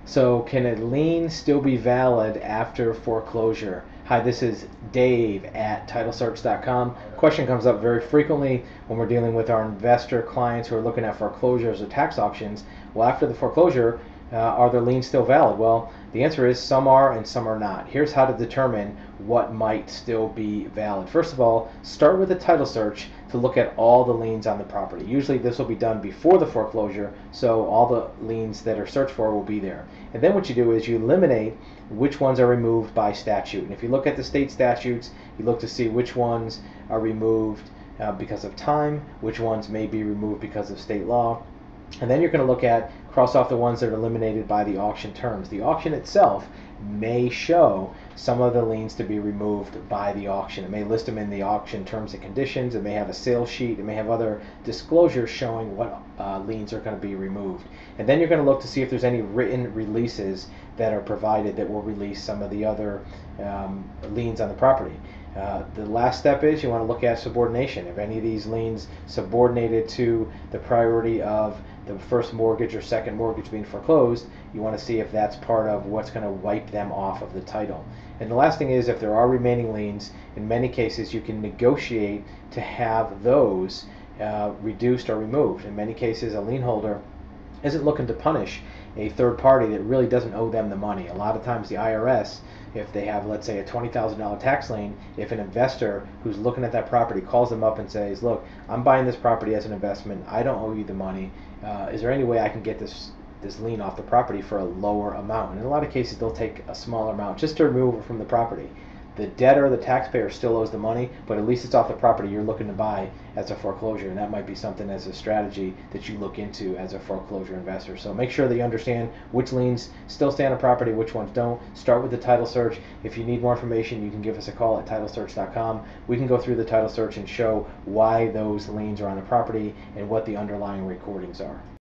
So can a lien still be valid after foreclosure? Hi, this is Dave at TitleSearch.com. Question comes up very frequently when we're dealing with our investor clients who are looking at foreclosures or tax auctions. Well, after the foreclosure, are their liens still valid? Well, the answer is some are and some are not. Here's how to determine what might still be valid. First of all, start with a title search to look at all the liens on the property. Usually this will be done before the foreclosure, so all the liens that are searched for will be there. And then what you do is you eliminate which ones are removed by statute. And if you look at the state statutes, you look to see which ones are removed because of time, which ones may be removed because of state law. And then you're going to look at, cross off the ones that are eliminated by the auction terms. The auction itself may show some of the liens to be removed by the auction. It may list them in the auction terms and conditions. It may have a sales sheet. It may have other disclosures showing what liens are going to be removed. And then you're going to look to see if there's any written releases that are provided that will release some of the other liens on the property. The last step is you want to look at subordination. If any of these liens subordinated to the priority of the first mortgage or second mortgage being foreclosed, you want to see if that's part of what's going to wipe them off of the title. And the last thing is, if there are remaining liens, in many cases you can negotiate to have those reduced or removed. In many cases, a lien holder isn't looking to punish a third party that really doesn't owe them the money. A lot of times the IRS, if they have, let's say, a $20,000 tax lien, if an investor who's looking at that property calls them up and says, look, I'm buying this property as an investment, I don't owe you the money, is there any way I can get this lien off the property for a lower amount? And in a lot of cases they'll take a smaller amount just to remove it from the property. The debtor, the taxpayer, still owes the money, but at least it's off the property you're looking to buy as a foreclosure, and that might be something as a strategy that you look into as a foreclosure investor. So make sure that you understand which liens still stay on a property, which ones don't. Start with the title search. If you need more information, you can give us a call at TitleSearch.com. We can go through the title search and show why those liens are on a property and what the underlying recordings are.